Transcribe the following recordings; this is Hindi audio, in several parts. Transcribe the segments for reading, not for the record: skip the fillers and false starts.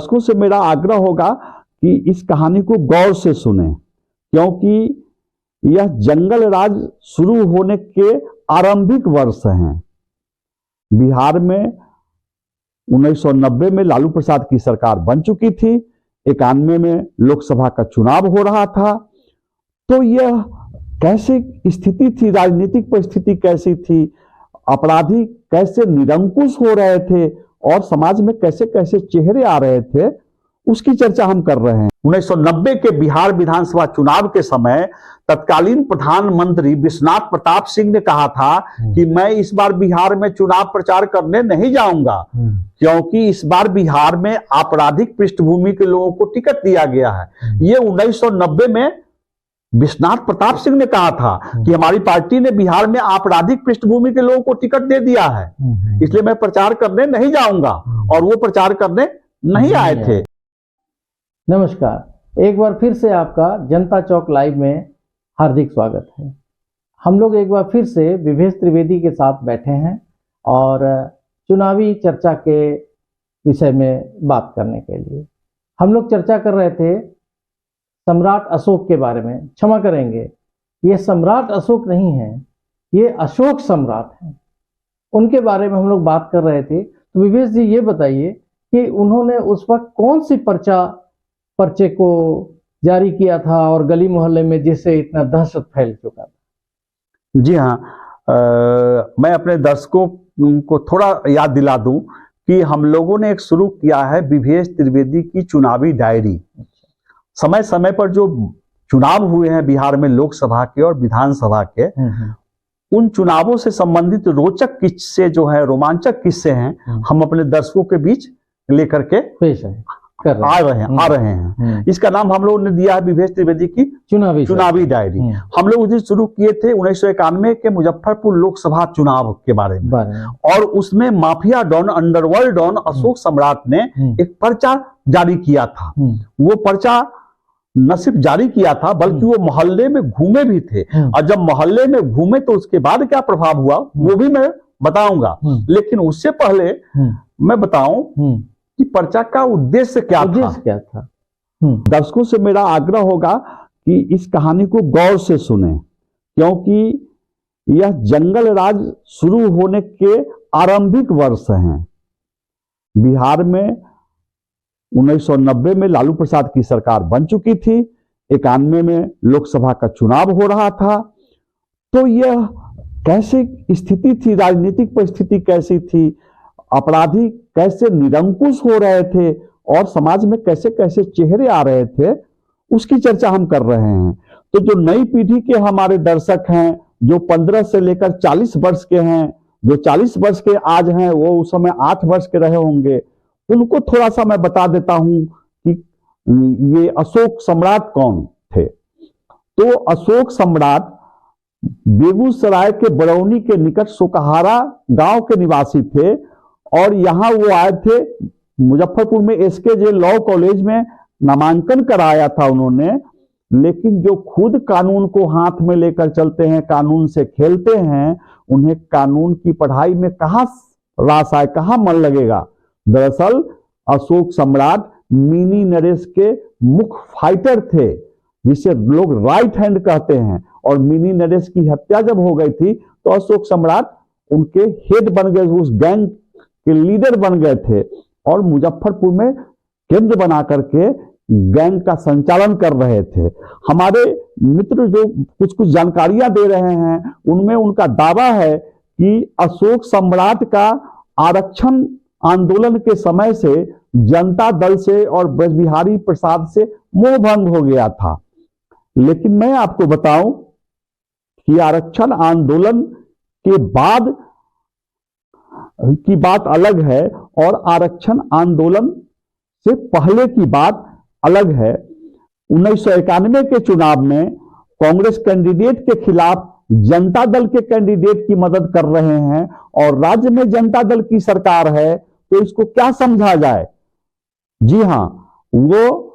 दर्शकों से मेरा आग्रह होगा कि इस कहानी को गौर से सुनें, क्योंकि यह जंगल राज शुरू होने के आरंभिक वर्ष हैं। बिहार में 1990 में लालू प्रसाद की सरकार बन चुकी थी, 91 में लोकसभा का चुनाव हो रहा था। तो यह कैसे स्थिति थी, राजनीतिक परिस्थिति कैसी थी, अपराधी कैसे निरंकुश हो रहे थे और समाज में कैसे कैसे चेहरे आ रहे थे, उसकी चर्चा हम कर रहे हैं। 1990 के बिहार विधानसभा चुनाव के समय तत्कालीन प्रधानमंत्री विश्वनाथ प्रताप सिंह ने कहा था कि मैं इस बार बिहार में चुनाव प्रचार करने नहीं जाऊंगा, क्योंकि इस बार बिहार में आपराधिक पृष्ठभूमि के लोगों को टिकट दिया गया है। ये 1990 में विश्वनाथ प्रताप सिंह ने कहा था कि हमारी पार्टी ने बिहार में आपराधिक पृष्ठभूमि के लोगों को टिकट दे दिया है, इसलिए मैं प्रचार करने नहीं जाऊंगा, और वो प्रचार करने नहीं आए थे। नमस्कार, एक बार फिर से आपका जनता चौक लाइव में हार्दिक स्वागत है। हम लोग एक बार फिर से विवेश त्रिवेदी के साथ बैठे हैं और चुनावी चर्चा के विषय में बात करने के लिए हम लोग चर्चा कर रहे थे सम्राट अशोक के बारे में। क्षमा करेंगे, ये सम्राट अशोक नहीं है, ये अशोक सम्राट हैं। उनके बारे में हम लोग बात कर रहे थे। तो विवेश जी, ये बताइए कि उन्होंने उस वक्त कौन सी पर्चे को जारी किया था और गली मोहल्ले में जिससे इतना दहशत फैल चुका था? जी हाँ, मैं अपने दर्शकों को थोड़ा याद दिला दूं कि हम लोगों ने एक शुरू किया है विवेश त्रिवेदी की चुनावी डायरी। समय समय पर जो चुनाव हुए हैं बिहार में, लोकसभा के और विधानसभा के, उन चुनावों से संबंधित रोचक किस्से जो है, रोमांचक किस्से हैं, हम अपने दर्शकों के बीच लेकर के आ रहे हैं। इसका नाम हम लोगों ने दिया है विवेश त्रिवेदी की चुनावी डायरी। हम लोग उस दिन शुरू किए थे 1991 के मुजफ्फरपुर लोकसभा चुनाव के बारे में, और उसमें mafia don, underworld don Ashok Samrat ने एक पर्चा जारी किया था। वो पर्चा न सिर्फ जारी किया था बल्कि वो मोहल्ले में घूमे भी थे, और जब मोहल्ले में घूमे तो उसके बाद क्या प्रभाव हुआ वो भी मैं बताऊंगा। लेकिन उससे पहले मैं बताऊं कि पर्चा का उद्देश्य क्या था। दर्शकों से मेरा आग्रह होगा कि इस कहानी को गौर से सुनें, क्योंकि यह जंगल राज शुरू होने के आरंभिक वर्ष हैं। बिहार में 1990 में लालू प्रसाद की सरकार बन चुकी थी, 91 में लोकसभा का चुनाव हो रहा था। तो यह कैसे स्थिति थी, राजनीतिक परिस्थिति कैसी थी, अपराधी कैसे निरंकुश हो रहे थे और समाज में कैसे कैसे चेहरे आ रहे थे, उसकी चर्चा हम कर रहे हैं। तो जो नई पीढ़ी के हमारे दर्शक हैं, जो 15 से लेकर 40 वर्ष के हैं, जो 40 वर्ष के आज हैं, वो उस समय 8 वर्ष के रहे होंगे, उनको थोड़ा सा मैं बता देता हूं कि ये अशोक सम्राट कौन थे। तो अशोक सम्राट बेगूसराय के बरौनी के निकट सोकहारा गांव के निवासी थे, और यहां वो आए थे। मुजफ्फरपुर में SKJ लॉ कॉलेज में नामांकन कराया था उन्होंने, लेकिन जो खुद कानून को हाथ में लेकर चलते हैं, कानून से खेलते हैं, उन्हें कानून की पढ़ाई में कहां रास आए, कहां मन लगेगा। दरअसल अशोक सम्राट मिनी नरेश के मुख्य फाइटर थे, जिसे लोग राइट हैंड कहते हैं, और मिनी नरेश की हत्या जब हो गई थी तो अशोक सम्राट उनके हेड बन गए, उस गैंग के लीडर बन गए थे, और मुजफ्फरपुर में केंद्र बना करके गैंग का संचालन कर रहे थे। हमारे मित्र जो कुछ कुछ जानकारियां दे रहे हैं, उनमें उनका दावा है कि अशोक सम्राट का आरक्षण आंदोलन के समय से जनता दल से और ब्रजबिहारी प्रसाद से मोह भंग हो गया था। लेकिन मैं आपको बताऊं कि आरक्षण आंदोलन के बाद की बात अलग है और आरक्षण आंदोलन से पहले की बात अलग है। 1991 के चुनाव में कांग्रेस कैंडिडेट के खिलाफ जनता दल के कैंडिडेट की मदद कर रहे हैं, और राज्य में जनता दल की सरकार है, तो इसको क्या समझा जाए। जी हां, वो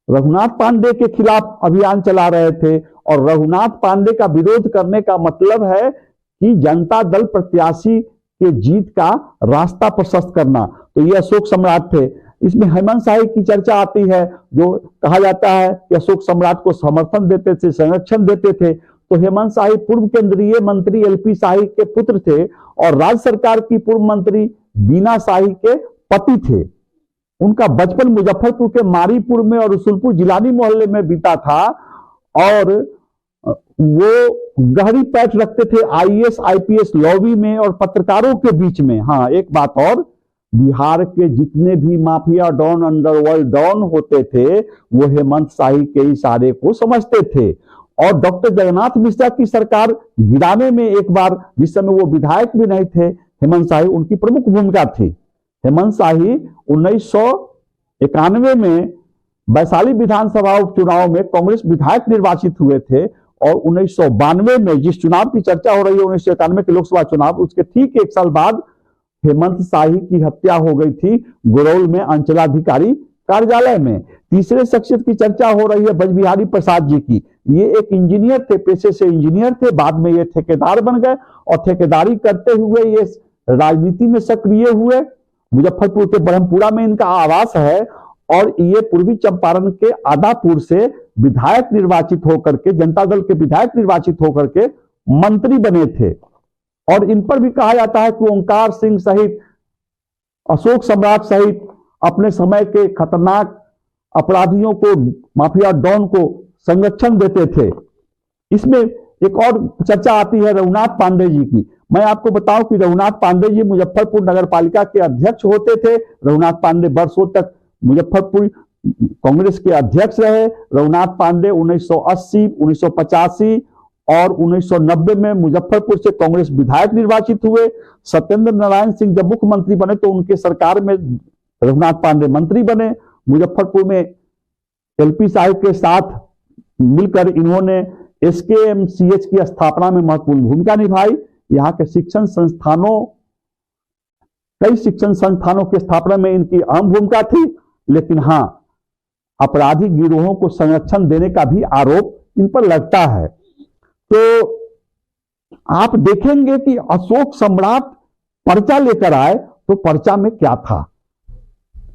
रघुनाथ पांडे के खिलाफ अभियान चला रहे थे, और रघुनाथ पांडे का विरोध करने का मतलब है कि जनता दल प्रत्याशी के जीत का रास्ता प्रशस्त करना। तो ये अशोक सम्राट थे। इसमें हेमंत शाही की चर्चा आती है, जो कहा जाता है कि अशोक सम्राट को समर्थन देते थे, संरक्षण देते थे। तो हेमंत शाही पूर्व केंद्रीय मंत्री एलपी शाही के पुत्र थे और राज्य सरकार की पूर्व मंत्री बीना शाही के पति थे। उनका बचपन मुजफ्फरपुर के मारीपुर में और रसुलपुर जिलानी मोहल्ले में बीता था और वो गहरी पैठ रखते थे आईएएस आईपीएस लॉबी में और पत्रकारों के बीच में। हाँ, एक बात और, बिहार के जितने भी माफिया डॉन, अंडरवर्ल्ड डॉन होते थे, वो हेमंत शाही के इशारे को समझते थे। और डॉक्टर जगन्नाथ मिश्रा की सरकार गिराने में एक बार, जिस समय वो विधायक भी नहीं थे हेमंत शाही, उनकी प्रमुख भूमिका थी। हेमंत शाही 1991 में वैशाली विधानसभा उपचुनाव में कांग्रेस विधायक निर्वाचित हुए थे और 1992 में जिस चुनाव की चर्चा हो रही है 1991 के लोकसभा चुनाव, उसके ठीक एक साल बाद हेमंत शाही की हत्या हो गई थी गुरौल में अंचलाधिकारी कार्यालय में। तीसरे शख्सियत की चर्चा हो रही है ब्रजबिहारी प्रसाद जी की। ये एक इंजीनियर थे, पेशे से इंजीनियर थे, बाद में ये ठेकेदार बन गए और ठेकेदारी करते हुए ये राजनीति में सक्रिय हुए। मुजफ्फरपुर के ब्रह्मपुरा में इनका आवास है और ये पूर्वी चंपारण के आदापुर से विधायक निर्वाचित होकर के, जनता दल के विधायक निर्वाचित होकर के मंत्री बने थे। और इन पर भी कहा जाता है कि ओंकार सिंह सहित, अशोक सम्राट सहित अपने समय के खतरनाक अपराधियों को, माफिया डॉन को संरक्षण देते थे। इसमें एक और चर्चा आती है रघुनाथ पांडे जी की। मैं आपको बताऊं कि रघुनाथ पांडे जी मुजफ्फरपुर नगर पालिका के अध्यक्ष होते थे। रघुनाथ पांडे वर्षों तक मुजफ्फरपुर कांग्रेस के अध्यक्ष रहे। रघुनाथ पांडे 1980, 1985 और 1990 में मुजफ्फरपुर से कांग्रेस विधायक निर्वाचित हुए। सत्येंद्र नारायण सिंह जब मुख्यमंत्री बने तो उनके सरकार में रघुनाथ पांडे मंत्री बने। मुजफ्फरपुर में एलपी शाही के साथ मिलकर इन्होंने एसकेएमसीएच की स्थापना में महत्वपूर्ण भूमिका निभाई। यहाँ के शिक्षण संस्थानों, कई शिक्षण संस्थानों की स्थापना में इनकी अहम भूमिका थी। लेकिन हाँ, आपराधिक गिरोहों को संरक्षण देने का भी आरोप इन पर लगता है। तो आप देखेंगे कि अशोक सम्राट पर्चा लेकर आए तो पर्चा में क्या था,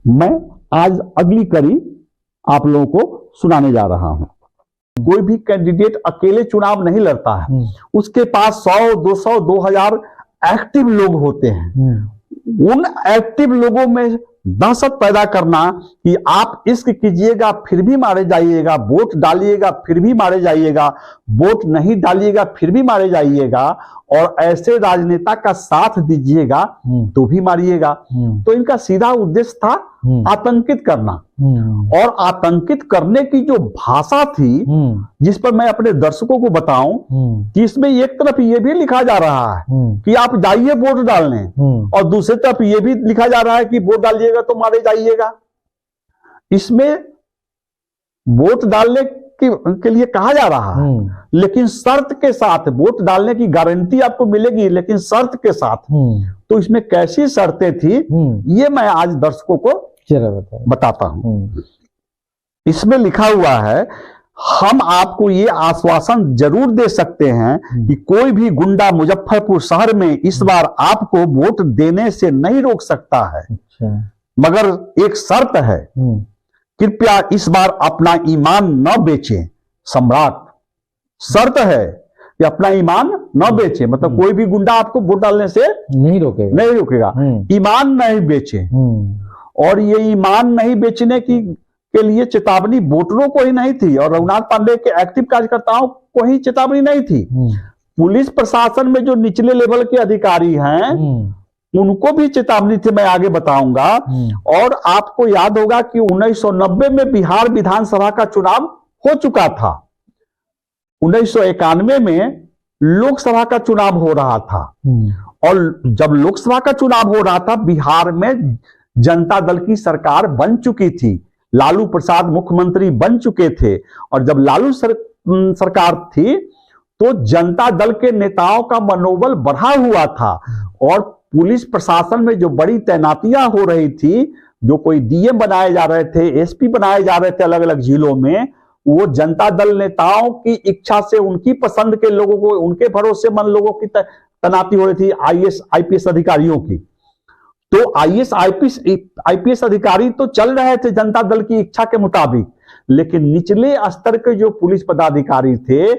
मैं आज अगली कड़ी आप लोगों को सुनाने जा रहा हूं। कोई भी कैंडिडेट अकेले चुनाव नहीं लड़ता है, उसके पास 100, 200, 2000 एक्टिव लोग होते हैं। उन एक्टिव लोगों में दहशत पैदा करना कि आप इश्क कीजिएगा फिर भी मारे जाइएगा, वोट डालिएगा फिर भी मारे जाइएगा, वोट नहीं डालिएगा फिर भी मारे जाइएगा और ऐसे राजनेता का साथ दीजिएगा तो भी मारिएगा। तो इनका सीधा उद्देश्य था आतंकित करना। और आतंकित करने की जो भाषा थी, जिस पर मैं अपने दर्शकों को बताऊं कि इसमें एक तरफ ये भी लिखा जा रहा है कि आप जाइए वोट डालने और दूसरी तरफ ये भी लिखा जा रहा है कि वोट डालिएगा तो मारे जाइएगा। इसमें वोट डालने के लिए कहा जा रहा है, लेकिन शर्त के साथ। वोट डालने की गारंटी आपको मिलेगी लेकिन शर्त के साथ। तो इसमें कैसी शर्तें थी ये मैं आज दर्शकों को बताता हूं। इसमें लिखा हुआ है, हम आपको ये आश्वासन जरूर दे सकते हैं कि कोई भी गुंडा मुजफ्फरपुर शहर में इस बार आपको वोट देने से नहीं रोक सकता है। मगर एक शर्त है, कृपया इस बार अपना ईमान न बेचें। सम्राट, शर्त है कि अपना ईमान न बेचें, मतलब कोई भी गुंडा आपको वोट डालने से नहीं रोकेगा। ईमान नहीं बेचें। और ये ईमान नहीं बेचने के लिए चेतावनी वोटरों को ही नहीं थी और रघुनाथ पांडे के एक्टिव कार्यकर्ताओं को ही चेतावनी नहीं थी। पुलिस प्रशासन में जो निचले लेवल के अधिकारी हैं उनको भी चेतावनी थी, मैं आगे बताऊंगा। और आपको याद होगा कि 1990 में बिहार विधानसभा का चुनाव हो चुका था। 1991 में लोकसभा का चुनाव हो रहा था और जब लोकसभा का चुनाव हो रहा था बिहार में जनता दल की सरकार बन चुकी थी, लालू प्रसाद मुख्यमंत्री बन चुके थे। और जब लालू सरकार थी तो जनता दल के नेताओं का मनोबल बढ़ा हुआ था और पुलिस प्रशासन में जो बड़ी तैनातियां हो रही थी, जो कोई डीएम बनाए जा रहे थे, एसपी बनाए जा रहे थे अलग अलग जिलों में, वो जनता दल नेताओं की इच्छा से उनकी पसंद के लोगों को, उनके भरोसेमंद लोगों की तैनाती हो रही थी, आईएएस आईपीएस अधिकारियों की। तो आईपीएस अधिकारी तो चल रहे थे जनता दल की इच्छा के मुताबिक, लेकिन निचले स्तर के जो पुलिस पदाधिकारी थे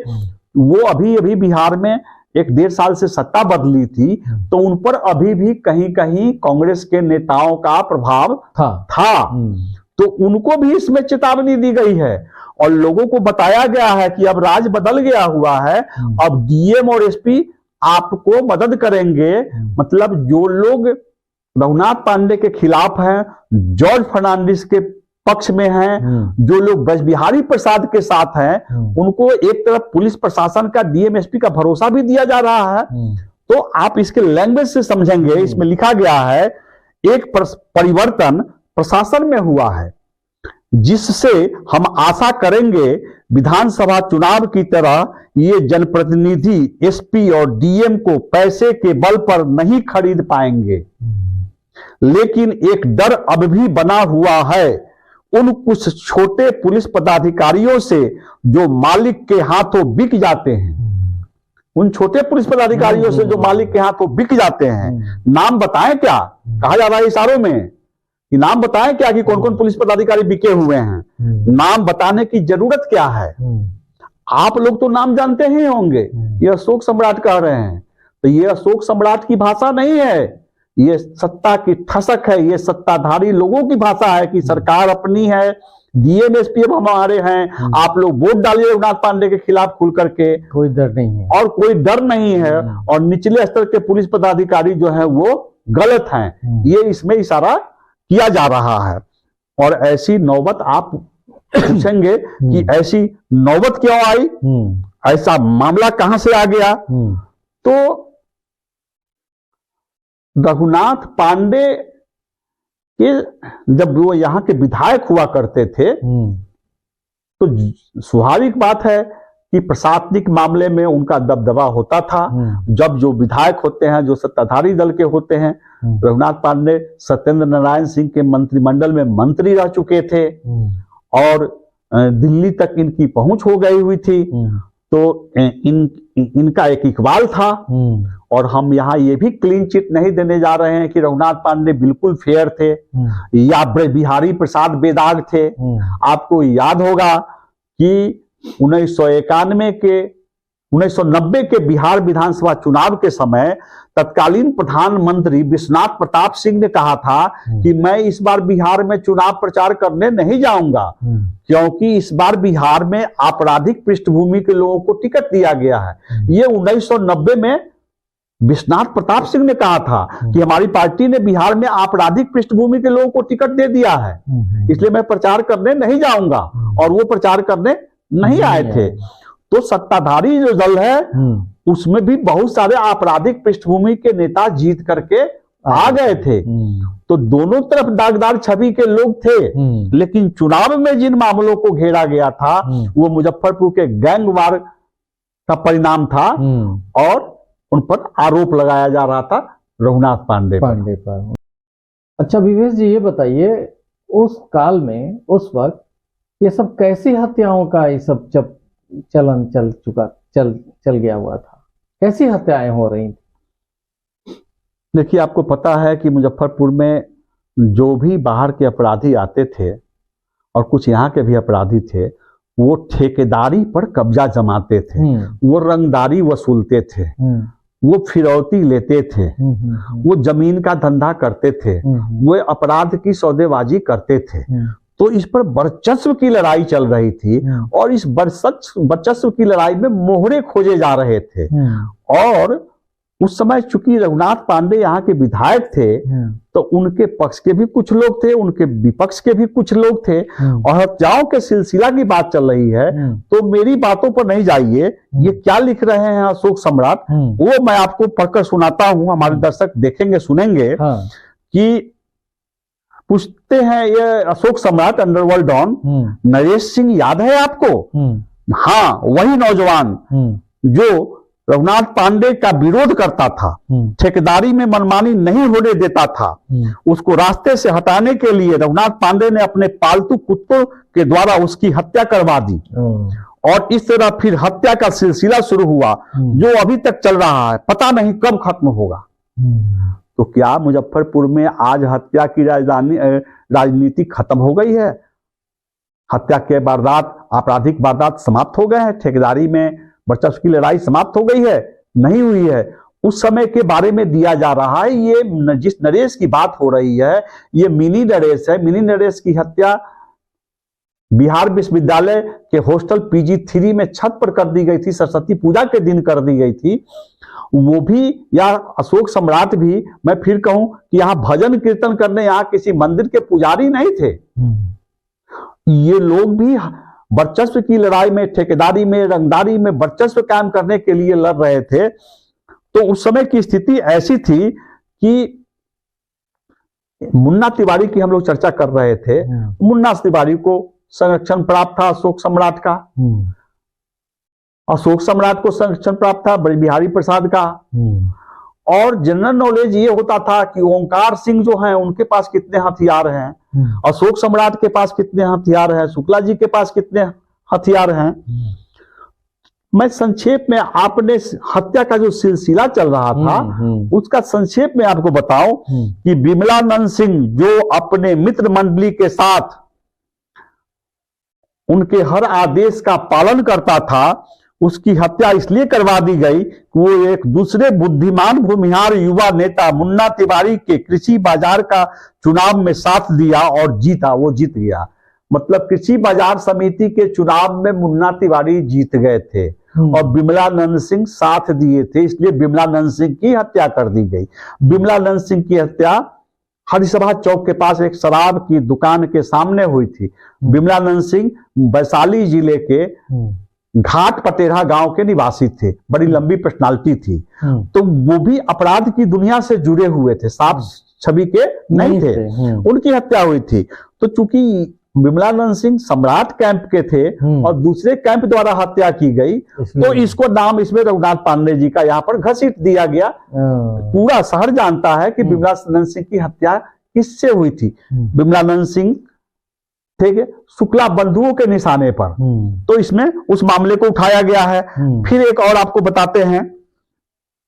वो अभी अभी बिहार में 1-1.5 साल से सत्ता बदली थी, तो उन पर अभी भी कहीं कहीं कांग्रेस के नेताओं का प्रभाव था। तो उनको भी इसमें चेतावनी दी गई है और लोगों को बताया गया है कि अब राज बदल गया हुआ है, अब डीएम और एसपी आपको मदद करेंगे। मतलब जो लोग रघुनाथ पांडे के खिलाफ हैं, जॉर्ज फर्नांडिस के पक्ष में हैं, जो लोग ब्रजबिहारी प्रसाद के साथ हैं, उनको एक तरफ पुलिस प्रशासन का डीएम एसपी का भरोसा भी दिया जा रहा है। तो आप इसके लैंग्वेज से समझेंगे, इसमें लिखा गया है एक परिवर्तन प्रशासन में हुआ है जिससे हम आशा करेंगे विधानसभा चुनाव की तरह ये जनप्रतिनिधि एसपी और डीएम को पैसे के बल पर नहीं खरीद पाएंगे। लेकिन एक डर अब भी बना हुआ है उन कुछ छोटे पुलिस पदाधिकारियों से जो मालिक के हाथों बिक जाते हैं। उन छोटे पुलिस पदाधिकारियों से जो मालिक के हाथों बिक जाते हैं। नाम बताएं क्या, कहा जा रहा है इशारों में कि नाम बताएं क्या कि कौन कौन पुलिस पदाधिकारी बिके हुए हैं। नाम बताने की जरूरत क्या है, आप लोग तो नाम जानते ही होंगे। ये अशोक सम्राट कह रहे हैं, तो ये अशोक सम्राट की भाषा नहीं है, ये सत्ता की ठसक है, ये सत्ताधारी लोगों की भाषा है कि सरकार अपनी है, डीएम एसपी अब हमारे हैं, आप लोग वोट डालिए रघुनाथ पांडे के खिलाफ खुल करके, कोई डर नहीं है और कोई डर नहीं है। और निचले स्तर के पुलिस पदाधिकारी जो है वो गलत हैं, ये इसमें इशारा किया जा रहा है। और ऐसी नौबत आप पूछेंगे कि ऐसी नौबत क्यों आई, ऐसा मामला कहां से आ गया। तो रघुनाथ पांडे के जब वो यहाँ के विधायक हुआ करते थे तो स्वाभाविक बात है कि प्रशासनिक मामले में उनका दबदबा होता था। जब जो विधायक होते हैं, जो सत्ताधारी दल के होते हैं, रघुनाथ पांडे सत्येंद्र नारायण सिंह के मंत्रिमंडल में मंत्री रह चुके थे और दिल्ली तक इनकी पहुंच हो गई हुई थी, तो इनका एक इकबाल था। और हम यहाँ ये भी क्लीन चिट नहीं देने जा रहे हैं कि रघुनाथ पांडे बिल्कुल फेयर थे या बिहारी प्रसाद बेदाग थे। आपको याद होगा कि 1990 के बिहार विधानसभा चुनाव के समय तत्कालीन प्रधानमंत्री विश्वनाथ प्रताप सिंह ने कहा था कि मैं इस बार बिहार में चुनाव प्रचार करने नहीं जाऊंगा, क्योंकि इस बार बिहार में आपराधिक पृष्ठभूमि के लोगों को टिकट दिया गया है। ये 1990 में विश्वनाथ प्रताप सिंह ने कहा था कि हमारी पार्टी ने बिहार में आपराधिक पृष्ठभूमि के लोगों को टिकट दे दिया है, इसलिए मैं प्रचार करने नहीं जाऊंगा। और वो प्रचार करने नहीं आए थे। तो सत्ताधारी जो दल है उसमें भी बहुत सारे आपराधिक पृष्ठभूमि के नेता जीत करके आ गए थे। तो दोनों तरफ दागदार छवि के लोग थे, लेकिन चुनाव में जिन मामलों को घेरा गया था वो मुजफ्फरपुर के गैंगवार का परिणाम था और उन पर आरोप लगाया जा रहा था रघुनाथ पांडे पर। अच्छा विवेश जी, ये बताइए उस काल में, उस वक्त ये सब कैसी हत्याओं का ये सब जब चलन चल गया हुआ था, कैसी हत्याएं हो रही थी? देखिए, आपको पता है कि मुजफ्फरपुर में जो भी बाहर के अपराधी आते थे और कुछ यहाँ के भी अपराधी थे, वो ठेकेदारी पर कब्जा जमाते थे, वो रंगदारी वसूलते थे, वो फिरौती लेते थे, वो जमीन का धंधा करते थे, वो अपराध की सौदेबाजी करते थे। तो इस पर वर्चस्व की लड़ाई चल रही थी और इस वर्चस्व की लड़ाई में मोहरे खोजे जा रहे थे। और उस समय चूंकि रघुनाथ पांडे यहाँ के विधायक थे, तो उनके पक्ष के भी कुछ लोग थे, उनके विपक्ष के भी कुछ लोग थे। और हत्याओं के सिलसिला की बात चल रही है, तो मेरी बातों पर नहीं जाइए। ये क्या लिख रहे हैं अशोक सम्राट, वो मैं आपको पढ़कर सुनाता हूँ, हमारे दर्शक देखेंगे सुनेंगे। कि पूछते हैं ये अशोक सम्राट अंडरवर्ल्ड डॉन नरेश सिंह याद है आपको? हाँ, वही नौजवान जो रघुनाथ पांडे का विरोध करता था, ठेकेदारी में मनमानी नहीं होने देता था। उसको रास्ते से हटाने के लिए रघुनाथ पांडे ने अपने पालतू कुत्तों के द्वारा उसकी हत्या करवा दी। और इस तरह फिर हत्या का सिलसिला शुरू हुआ जो अभी तक चल रहा है, पता नहीं कब खत्म होगा। तो क्या मुजफ्फरपुर में आज हत्या की राजनीति खत्म हो गई है? हत्या के वारदात, आपराधिक वारदात समाप्त हो गए हैं? ठेकेदारी में वर्चस्व की लड़ाई समाप्त हो गई है? नहीं हुई है। उस समय के बारे में दिया जा रहा है। ये जिस नरेश की बात हो रही है, ये मिनी नरेश है। मिनी नरेश की हत्या बिहार विश्वविद्यालय के हॉस्टल PG3 में छत पर कर दी गई थी, सरस्वती पूजा के दिन कर दी गई थी। वो भी, या अशोक सम्राट भी, मैं फिर कहूं कि यहाँ भजन कीर्तन करने यहाँ किसी मंदिर के पुजारी नहीं थे। ये लोग भी वर्चस्व की लड़ाई में, ठेकेदारी में, रंगदारी में वर्चस्व कायम करने के लिए लड़ रहे थे। तो उस समय की स्थिति ऐसी थी कि मुन्ना तिवारी की हम लोग चर्चा कर रहे थे। मुन्ना तिवारी को संरक्षण प्राप्त था अशोक सम्राट का। अशोक सम्राट को संरक्षण प्राप्त था बड़ी बिहारी प्रसाद का। और जनरल नॉलेज ये होता था कि ओंकार सिंह जो हैं उनके पास कितने हथियार हैं, अशोक सम्राट के पास कितने हथियार हैं, शुक्ला जी के पास कितने हथियार हैं। मैं संक्षेप में, आपने हत्या का जो सिलसिला चल रहा था उसका संक्षेप में आपको बताऊं कि विमलानंद सिंह जो अपने मित्र मंडली के साथ उनके हर आदेश का पालन करता था, उसकी हत्या इसलिए करवा दी गई कि वो एक दूसरे बुद्धिमान भूमिहार युवा नेता मुन्ना तिवारी के कृषि बाजार का चुनाव में साथ दिया और जीता। वो जीत गया, मतलब कृषि बाजार समिति के चुनाव में मुन्ना तिवारी जीत गए थे और विमलानंद सिंह साथ दिए थे, इसलिए विमलानंद सिंह की हत्या कर दी गई। विमलानंद सिंह की हत्या हरिसभा चौक के पास एक शराब की दुकान के सामने हुई थी। विमलानंद सिंह वैशाली जिले के घाट पटेरा गांव के निवासी थे, बड़ी लंबी पर्सनालिटी थी। तो वो भी अपराध की दुनिया से जुड़े हुए थे, साफ छवि के नहीं थे। उनकी हत्या हुई थी। तो चूंकि विमलानंद सिंह सम्राट कैंप के थे और दूसरे कैंप द्वारा हत्या की गई, तो इसको नाम इसमें रघुनाथ पांडे जी का यहाँ पर घसीट दिया गया। पूरा शहर जानता है कि विमलानंद सिंह की हत्या किससे हुई थी। विमलानंद सिंह, ठीक है, शुक्ला बंधुओं के निशाने पर। तो इसमें उस मामले को उठाया गया है। फिर एक और आपको बताते हैं,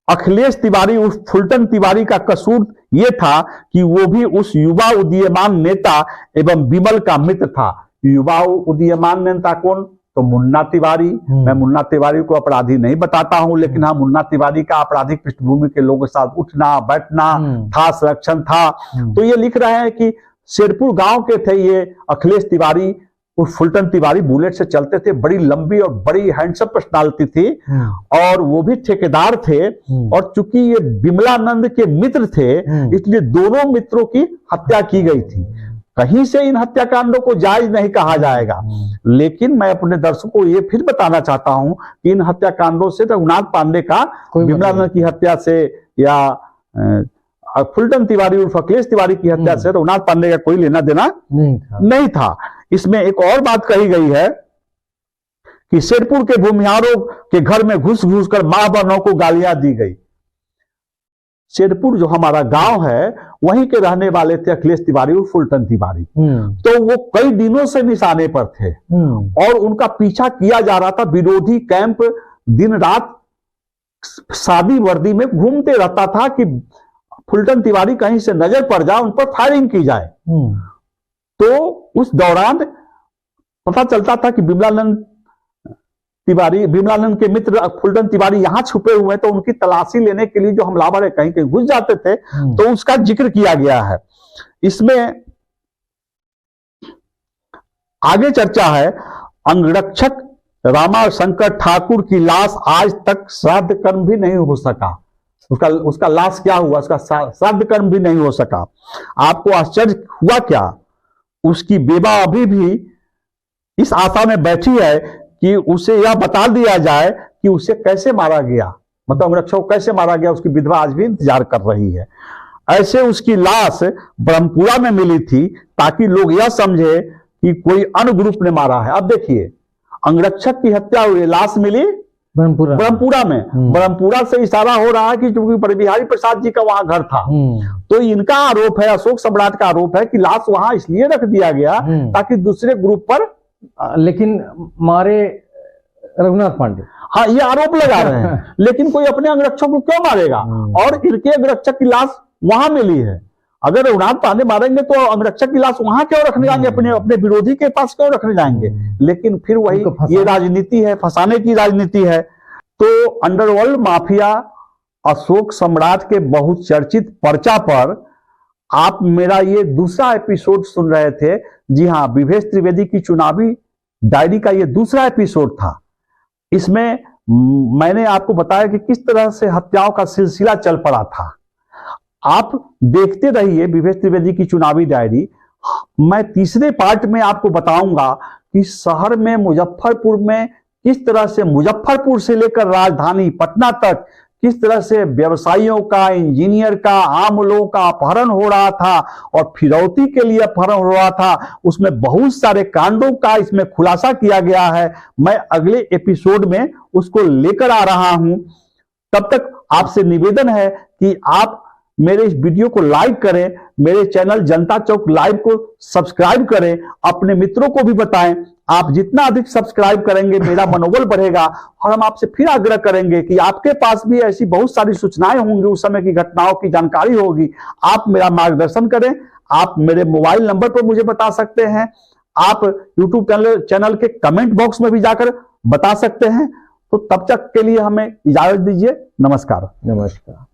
अखिलेश तिवारी उस फुलटन तिवारी का कसूर यह था कि वो भी उस युवा उदीयमान नेता एवं विमल का मित्र था। युवा उदीयमान नेता कौन? तो मुन्ना तिवारी। मैं मुन्ना तिवारी को अपराधी नहीं बताता हूं, लेकिन हाँ, मुन्ना तिवारी का आपराधिक पृष्ठभूमि के लोगों के साथ उठना बैठना था, संरक्षण था। तो ये लिख रहे हैं कि शेरपुर गांव के थे ये अखिलेश तिवारी, उस फुलटन तिवारी बुलेट से चलते थे, बड़ी लंबी और बड़ी हैंडसम पर्सनालिटी थी और वो भी ठेकेदार थे। और चूंकि ये विमलानंद के मित्र थे, इसलिए दोनों मित्रों की हत्या की गई थी। कहीं से इन हत्याकांडों को जायज नहीं कहा जाएगा, लेकिन मैं अपने दर्शकों को ये फिर बताना चाहता हूं कि इन हत्याकांडों से रघुनाथ पांडे का विमलानंद की हत्या से या फुलटन तिवारी और अखिलेश तिवारी की हत्या से रघुनाथ पांडे का कोई लेना देना नहीं था। इसमें एक और बात कही गई है कि शेरपुर के भूमिहारों के घर में घुस घुस कर मां बहनों को गालियां दी गई। शेरपुर जो हमारा गांव है, वहीं के रहने वाले थे अखिलेश तिवारी और फुलटन तिवारी। तो वो कई दिनों से निशाने पर थे और उनका पीछा किया जा रहा था। विरोधी कैंप दिन रात सादी वर्दी में घूमते रहता था कि फुलटन तिवारी कहीं से नजर पड़ जाए, उन पर फायरिंग की जाए। तो उस दौरान पता चलता था कि विमलानंद के मित्र फुलटन तिवारी यहां छुपे हुए हैं, तो उनकी तलाशी लेने के लिए जो हमलावर है कहीं कहीं घुस जाते थे। तो उसका जिक्र किया गया है। इसमें आगे चर्चा है, अंगरक्षक रामाशंकर ठाकुर की लाश आज तक श्राद्ध कर्म भी नहीं हो सका। उसका लाश क्या हुआ? उसका श्राद्ध कर्म भी नहीं हो सका। आपको आश्चर्य हुआ क्या? उसकी बेवा अभी भी इस आशा में बैठी है कि उसे यह बता दिया जाए कि उसे कैसे मारा गया, मतलब अंगरक्षक को कैसे मारा गया। उसकी विधवा आज भी इंतजार कर रही है। ऐसे उसकी लाश ब्रह्मपुरा में मिली थी ताकि लोग यह समझे कि कोई अन्य ग्रुप ने मारा है। अब देखिए, अंगरक्षक की हत्या हुई, लाश मिली ब्रह्मपुरा में। ब्रह्मपुरा से इशारा हो रहा है कि क्योंकि बिहारी प्रसाद जी का वहां घर था। तो इनका आरोप है, अशोक सम्राट का आरोप है कि लाश वहां इसलिए रख दिया गया ताकि दूसरे ग्रुप पर, लेकिन मारे रघुनाथ पांडे। हाँ, ये आरोप लगा रहे हैं। लेकिन कोई अपने अंगरक्षक को क्यों मारेगा? और इनके अंगरक्षक की लाश वहां मिली है। अगर रघुनाथ पांडे मारेंगे तो अंगरक्षक की लाश वहां क्यों रखने जाएंगे, अपने अपने विरोधी के पास क्यों रखने जाएंगे। लेकिन फिर वही ये राजनीति है, फंसाने की राजनीति है। तो अंडरवर्ल्ड माफिया अशोक सम्राट के बहुचर्चित पर्चा पर आप मेरा ये दूसरा एपिसोड सुन रहे थे। जी हाँ, विभेश त्रिवेदी की चुनावी डायरी का ये दूसरा एपिसोड था। इसमें मैंने आपको बताया कि किस तरह से हत्याओं का सिलसिला चल पड़ा था। आप देखते रहिए विभेश त्रिवेदी की चुनावी डायरी। मैं तीसरे पार्ट में आपको बताऊंगा कि शहर में मुजफ्फरपुर में किस तरह से, मुजफ्फरपुर से लेकर राजधानी पटना तक किस तरह से व्यवसायियों का, इंजीनियर का, आम लोगों का अपहरण हो रहा था और फिरौती के लिए अपहरण हो रहा था। उसमें बहुत सारे कांडों का इसमें खुलासा किया गया है। मैं अगले एपिसोड में उसको लेकर आ रहा हूं। तब तक आपसे निवेदन है कि आप मेरे इस वीडियो को लाइक करें, मेरे चैनल जनता चौक लाइव को सब्सक्राइब करें, अपने मित्रों को भी बताएं। आप जितना अधिक सब्सक्राइब करेंगे मेरा मनोबल बढ़ेगा और हम आपसे फिर आग्रह करेंगे कि आपके पास भी ऐसी बहुत सारी सूचनाएं होंगी, उस समय की घटनाओं की जानकारी होगी। आप मेरा मार्गदर्शन करें। आप मेरे मोबाइल नंबर पर मुझे बता सकते हैं, आप यूट्यूब चैनल के कमेंट बॉक्स में भी जाकर बता सकते हैं। तो तब तक के लिए हमें इजाजत दीजिए। नमस्कार। नमस्कार।